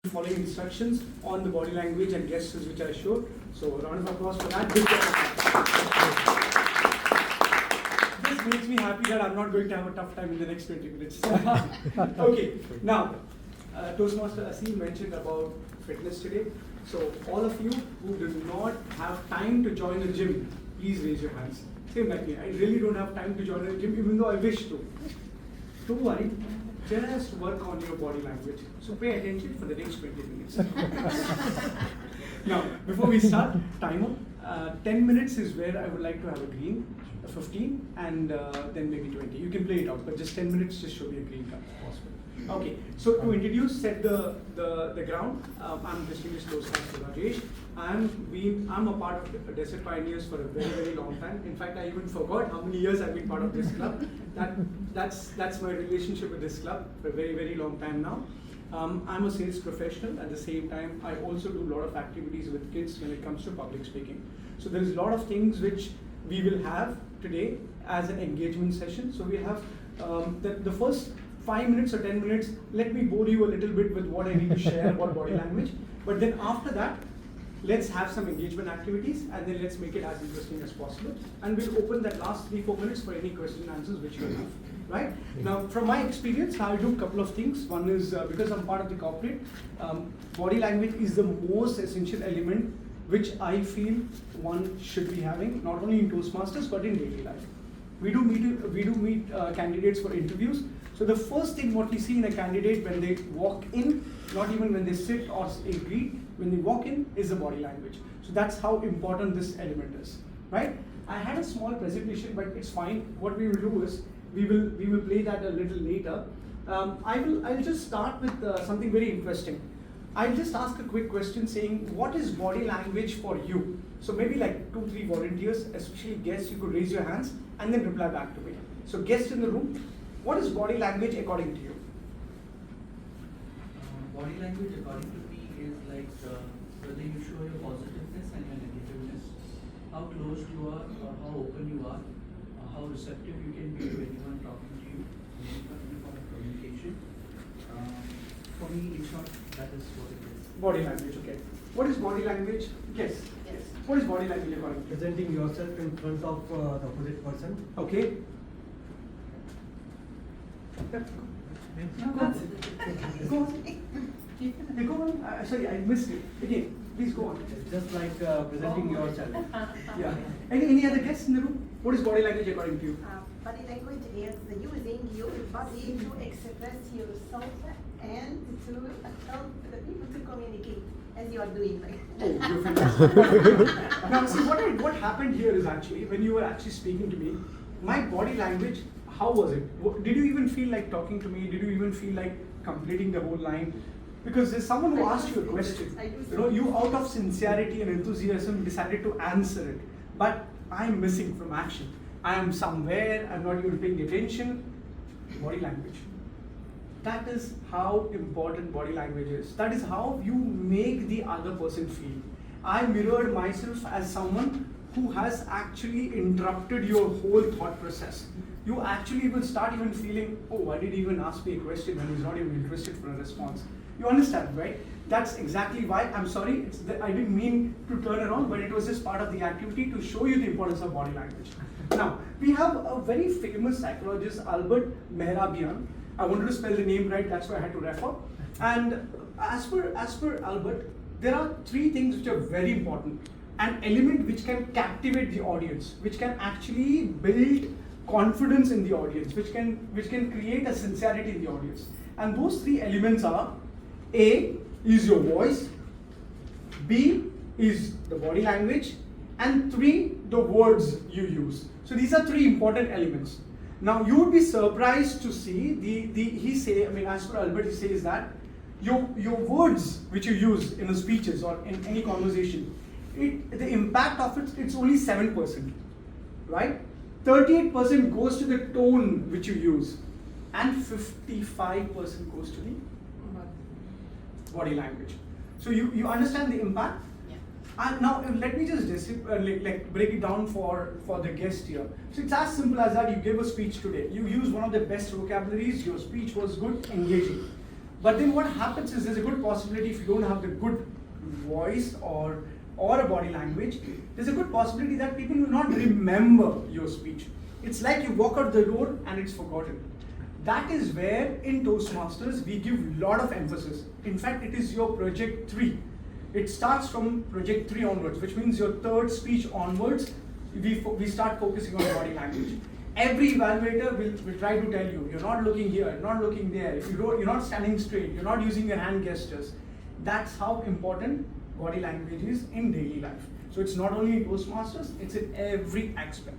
following instructions on the body language and gestures which I showed. So round of applause for that. This makes me happy that I'm not going to have a tough time in the next 20 minutes. Okay, now Toastmaster Asim mentioned about fitness today. So all of you who do not have time to join the gym, please raise your hands. Same like me. I really don't have time to join the gym even though I wish to. Don't worry. Just work on your body language. So pay attention for the next 20 minutes. Now, before we start, timer. 10 minutes is where I would like to have a green, 15, and then maybe 20. You can play it out, but just 10 minutes just show me a green card if possible. Okay, so to introduce, set the ground. I'm Distinguished Toastmaster Rajesh. I'm a part of Desert Pioneers for a very, very long time. In fact, I even forgot how many years I've been part of this club. That's my relationship with this club for a very, very long time now. I'm a sales professional. At the same time, I also do a lot of activities with kids when it comes to public speaking. So there's a lot of things which we will have today as an engagement session. So we have the first 5 minutes or 10 minutes, let me bore you a little bit with what I need to share about body language. But then after that, let's have some engagement activities and then let's make it as interesting as possible. And we'll open that last 3-4 minutes for any question and answers which you have. Right? Now, from my experience, I'll do a couple of things. One is because I'm part of the corporate, body language is the most essential element which I feel one should be having, not only in Toastmasters but in daily life. We do meet candidates for interviews. So the first thing what we see in a candidate when they walk in, not even when they sit or greet, when they walk in, is the body language. So that's how important this element is, right? I had a small presentation, but it's fine. What we will do is we will play that a little later. I'll just start with something very interesting. I'll just ask a quick question saying, what is body language for you? So maybe like 2-3 volunteers, especially guests, you could raise your hands and then reply back to me. So guests in the room, what is body language according to you? Body language according to me is like whether you show your positiveness and your negativeness, how closed you are or how open you are, how receptive you can be to anyone talking to you, any form of communication. For me, in short, that is what it is. Body language, okay. What is body language? Yes. What is body language according to you? Presenting yourself in front of the opposite person. Okay. Go on. Sorry, I missed it. Again, please go on. It's just like presenting yourself. Yeah. Any other guests in the room? What is body language according to you? Body language is using your body to express yourself and to help the people to communicate as you are doing right Oh, you're fantastic. Now, see, what happened here is actually, when you were actually speaking to me, my body language, how was it? Did you even feel like talking to me? Did you even feel like completing the whole line? Because there's someone who asked you a question. You out of sincerity and enthusiasm decided to answer it. But I'm missing from action. I am somewhere, I'm not even paying attention. Body language. That is how important body language is. That is how you make the other person feel. I mirrored myself as someone who has actually interrupted your whole thought process. You actually will start even feeling, oh, why did he even ask me a question when he's not even interested for a response? You understand, right? That's exactly why, I'm sorry, I didn't mean to turn around, but it was just part of the activity to show you the importance of body language. Now, we have a very famous psychologist, Albert Mehrabian. I wanted to spell the name right, that's why I had to refer. And as per Albert, there are 3 things which are very important. An element which can captivate the audience, which can actually build confidence in the audience, which can create a sincerity in the audience. And those 3 elements are: A is your voice, B is the body language, and 3, the words you use. So these are 3 important elements. Now you would be surprised to see as per Albert, he says that your words which you use in the speeches or in any conversation, the impact of it's only 7%, right? 38% goes to the tone which you use, and 55% goes to the body language. So you understand the impact? Yeah. And now let me just break it down for the guest here. So it's as simple as that. You gave a speech today. You used one of the best vocabularies. Your speech was good, engaging. But then what happens is there's a good possibility if you don't have the good voice or a body language, there's a good possibility that people will not remember your speech. It's like you walk out the door and it's forgotten. That is where in Toastmasters we give a lot of emphasis. In fact, it is your project 3. It starts from project 3 onwards, which means your third speech onwards, we start focusing on body language. Every evaluator will try to tell you, you're not looking here, you're not looking there, you're not standing straight, you're not using your hand gestures. That's how important body language is in daily life. So it's not only in Toastmasters, it's in every aspect.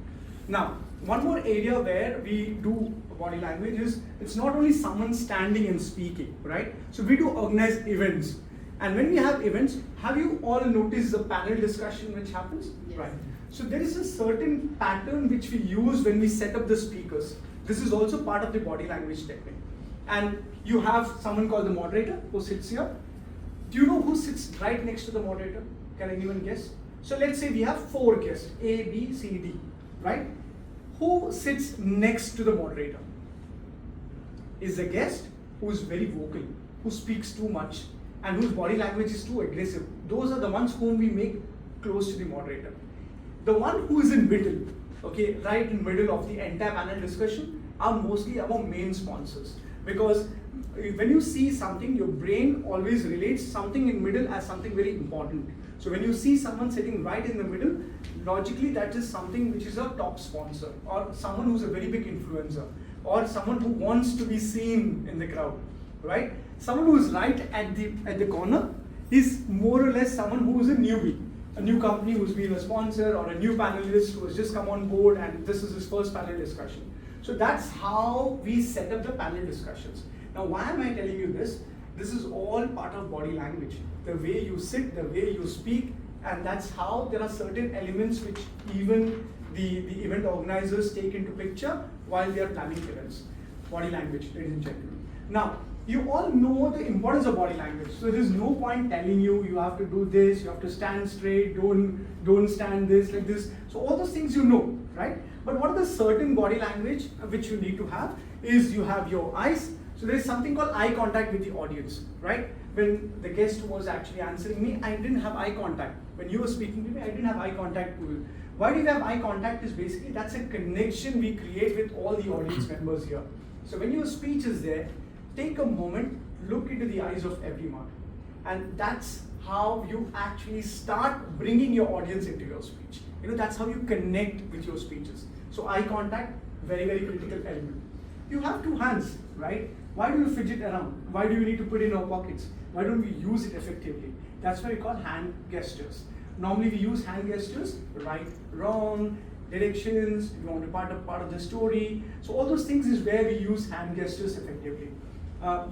Now, one more area where we do body language is, it's not only someone standing and speaking, right? So we do organize events. And when we have events, have you all noticed the panel discussion which happens? Yes. Right. So there is a certain pattern which we use when we set up the speakers. This is also part of the body language technique. And you have someone called the moderator who sits here. Do you know who sits right next to the moderator? Can anyone guess? So let's say we have 4 guests, A, B, C, D, right? Who sits next to the moderator? Is a guest who is very vocal, who speaks too much, and whose body language is too aggressive. Those are the ones whom we make close to the moderator. The one who is in middle, okay, right in middle of the entire panel discussion are mostly our main sponsors. Because when you see something, your brain always relates something in middle as something very important. So when you see someone sitting right in the middle, logically that is something which is a top sponsor, or someone who's a very big influencer, or someone who wants to be seen in the crowd, right? Someone who is right at the corner is more or less someone who is a newbie, a new company who's been a sponsor, or a new panelist who has just come on board and this is his first panel discussion. So that's how we set up the panel discussions. Now, why am I telling you this? This is all part of body language. The way you sit, the way you speak, and that's how there are certain elements which even the event organizers take into picture while they are planning events. Body language, ladies and gentlemen. Now, you all know the importance of body language. So there's no point telling you, you have to do this, you have to stand straight, don't stand this, like this. So all those things you know, right? But what are the certain body language which you need to have is you have your eyes. So there's something called eye contact with the audience, right? When the guest was actually answering me, I didn't have eye contact. When you were speaking to me, I didn't have eye contact with you. Why do you have eye contact is basically that's a connection we create with all the audience members here. So when your speech is there, take a moment, look into the eyes of everyone. And that's how you actually start bringing your audience into your speech. You know, that's how you connect with your speeches. So eye contact, very, very critical element. You have 2 hands, right? Why do you fidget around? Why do you need to put it in our pockets? Why don't we use it effectively? That's why we call hand gestures. Normally we use hand gestures, right, wrong, directions, you want to part of the story. So all those things is where we use hand gestures effectively.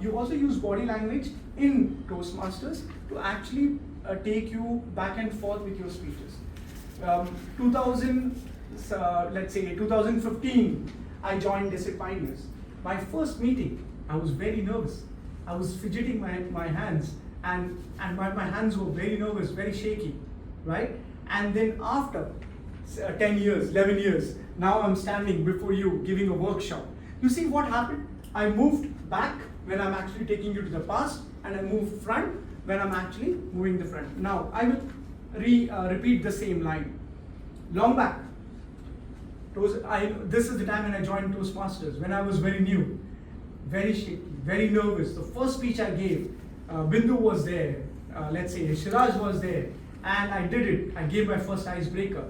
You also use body language in Toastmasters to actually take you back and forth with your speeches. Let's say 2015, I joined Desert Pioneers. My first meeting, I was very nervous. I was fidgeting my hands, and my hands were very nervous, very shaky, right? And then after 10 years, 11 years, now I'm standing before you giving a workshop. You see what happened? I moved back when I'm actually taking you to the past, and I moved front when I'm actually moving the front. Now, I will repeat the same line. Long back, this is the time when I joined Toastmasters, when I was very new, very shaky, very nervous. The first speech I gave, Bindu was there, let's say Shiraj was there, and I did it. I gave my first icebreaker.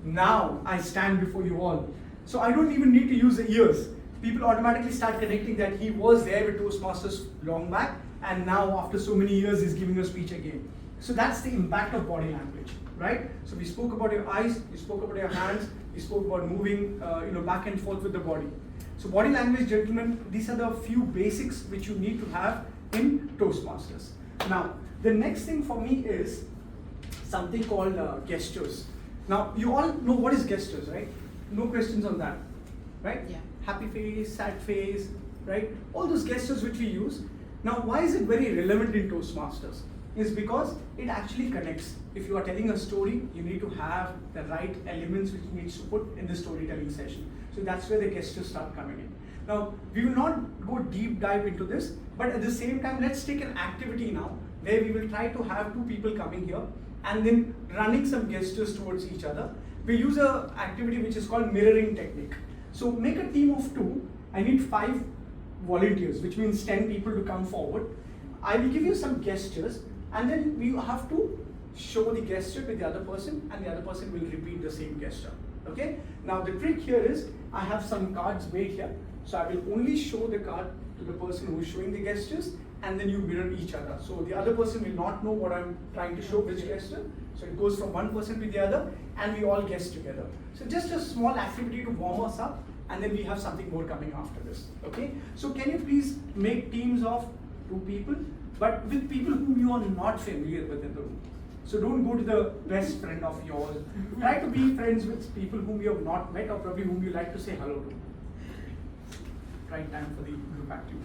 Now I stand before you all. So I don't even need to use the ears. People automatically start connecting that he was there with Toastmasters long back, and now after so many years he's giving a speech again. So that's the impact of body language, right? So we spoke about your eyes, we spoke about your hands, we spoke about moving back and forth with the body. So body language, gentlemen, these are the few basics which you need to have in Toastmasters. Now, the next thing for me is something called gestures. Now, you all know what is gestures, right? No questions on that, right? Yeah. Happy face, sad face, right? All those gestures which we use. Now, why is it very relevant in Toastmasters? Is because it actually connects. If you are telling a story, you need to have the right elements which needs to put in the storytelling session. So that's where the gestures start coming in. Now, we will not go deep dive into this, but at the same time, let's take an activity now where we will try to have two people coming here and then running some gestures towards each other. We use a activity which is called mirroring technique. So make a team of 2. I need 5 volunteers, which means 10 people to come forward. I will give you some gestures, and then you have to show the gesture to the other person, and the other person will repeat the same gesture. Okay? Now the trick here is, I have some cards made here, so I will only show the card to the person who is showing the gestures, and then you mirror each other. So the other person will not know what I'm trying to show, which gesture. So it goes from one person to the other, and we all guess together. So just a small activity to warm us up, and then we have something more coming after this. Okay? So can you please make teams of 2 people, but with people whom you are not familiar with in the room. So don't go to the best friend of yours. Try to be friends with people whom you have not met, or probably whom you like to say hello to. Right time for the group activity.